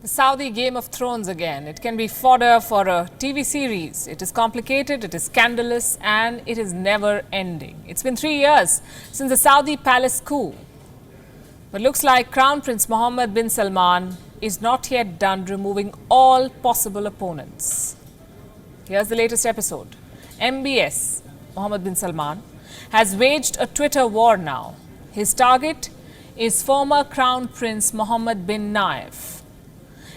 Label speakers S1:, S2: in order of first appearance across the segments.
S1: The Saudi Game of Thrones again. It can be fodder for a TV series. It is complicated, it is scandalous, and it is never ending. It's been 3 years since the Saudi palace coup. But looks like Crown Prince Mohammed bin Salman is not yet done removing all possible opponents. Here's the latest episode. MBS, Mohammed bin Salman, has waged a Twitter war now. His target is former Crown Prince Mohammed bin Nayef.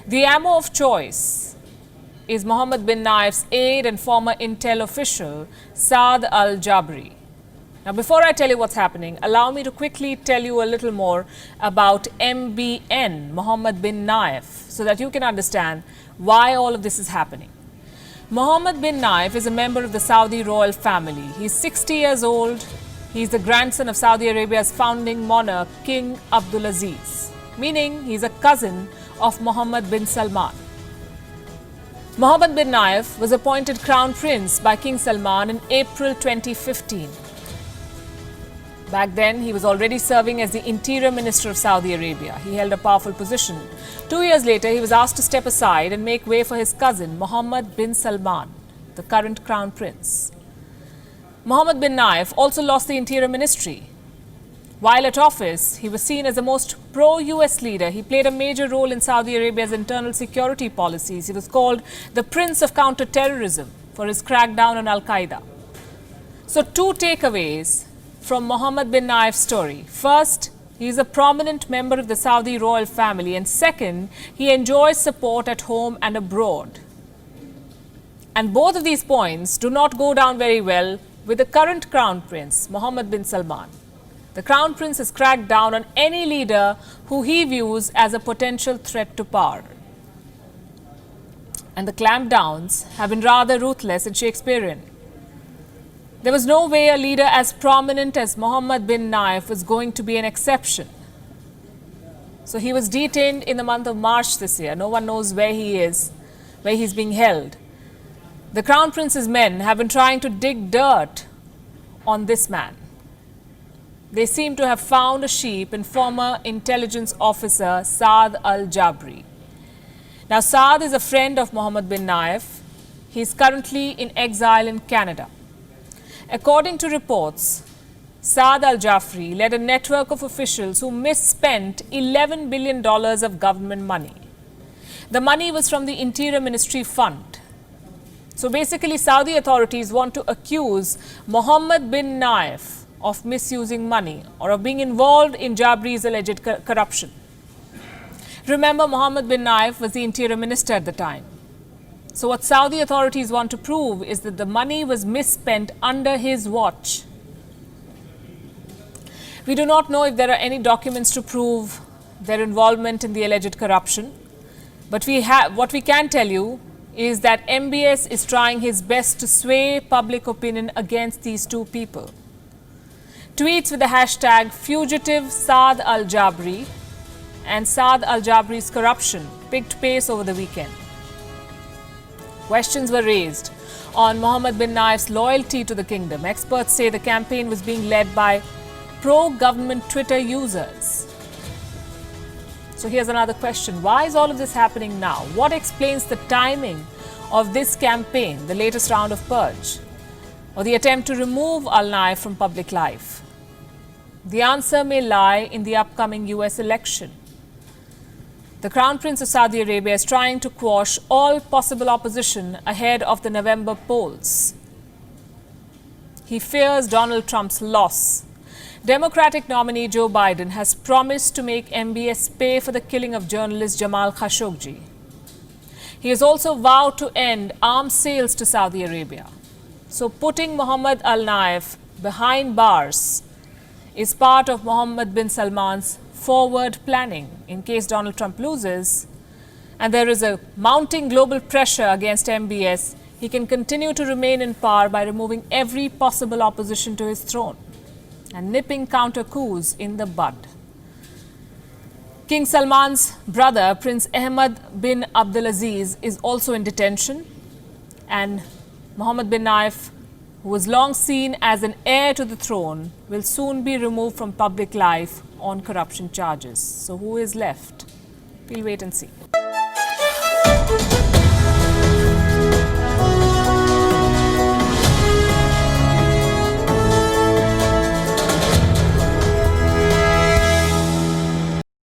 S1: The ammo of choice is Mohammed bin Nayef's aide and former intel official, Saad al-Jabri. Now, before I tell you what's happening, allow me to quickly tell you a little more about MBN, Mohammed bin Nayef, so that you can understand why all of this is happening. Mohammed bin Nayef is a member of the Saudi royal family. He's 60 years old. He's the grandson of Saudi Arabia's founding monarch, King Abdulaziz, meaning he's a cousin of Mohammed bin Salman. Mohammed bin Nayef was appointed Crown Prince by King Salman in April 2015. Back then, he was already serving as the Interior Minister of Saudi Arabia. He held a powerful position. 2 years later, he was asked to step aside and make way for his cousin, Mohammed bin Salman, the current Crown Prince. Mohammed bin Nayef also lost the Interior Ministry. While at office, he was seen as the most pro-US leader. He played a major role in Saudi Arabia's internal security policies. He was called the Prince of Counter-Terrorism for his crackdown on Al-Qaeda. So, two takeaways from Mohammed bin Nayef's story. First, he is a prominent member of the Saudi royal family. And second, he enjoys support at home and abroad. And both of these points do not go down very well with the current Crown Prince, Mohammed bin Salman. The Crown Prince has cracked down on any leader who he views as a potential threat to power. And the clampdowns have been rather ruthless and Shakespearean. There was no way a leader as prominent as Mohammed bin Nayef was going to be an exception. So he was detained in the month of March this year. No one knows where he is, where he's being held. The Crown Prince's men have been trying to dig dirt on this man. They seem to have found a sheep in former intelligence officer Saad al-Jabri. Now, Saad is a friend of Mohammed bin Nayef. He is currently in exile in Canada. According to reports, Saad al-Jafri led a network of officials who misspent $11 billion of government money. The money was from the Interior Ministry fund. So basically, Saudi authorities want to accuse Mohammed bin Nayef of misusing money or of being involved in Jabri's alleged corruption. Remember, Mohammed bin Nayef was the Interior Minister at the time. So what Saudi authorities want to prove is that the money was misspent under his watch. We do not know if there are any documents to prove their involvement in the alleged corruption. But what we can tell you is that MBS is trying his best to sway public opinion against these two people. Tweets with the hashtag fugitive Saad al-Jabri and Saad al-Jabri's corruption picked pace over the weekend. Questions were raised on Mohammed bin Nayef's loyalty to the kingdom. Experts say the campaign was being led by pro-government Twitter users. So here's another question. Why is all of this happening now? What explains the timing of this campaign, the latest round of purge, or the attempt to remove al-Nayef from public life? The answer may lie in the upcoming US election. The Crown Prince of Saudi Arabia is trying to quash all possible opposition ahead of the November polls. He fears Donald Trump's loss. Democratic nominee Joe Biden has promised to make MBS pay for the killing of journalist Jamal Khashoggi. He has also vowed to end arms sales to Saudi Arabia. So putting Mohammed al-Nayef behind bars is part of Mohammed bin Salman's forward planning in case Donald Trump loses and there is a mounting global pressure against MBS. He can continue to remain in power by removing every possible opposition to his throne and nipping counter coups in the bud. King Salman's brother, Prince Ahmed bin Abdulaziz, is also in detention, and Mohammed bin Nayef, who was long seen as an heir to the throne, will soon be removed from public life on corruption charges. So who is left? We'll wait and see.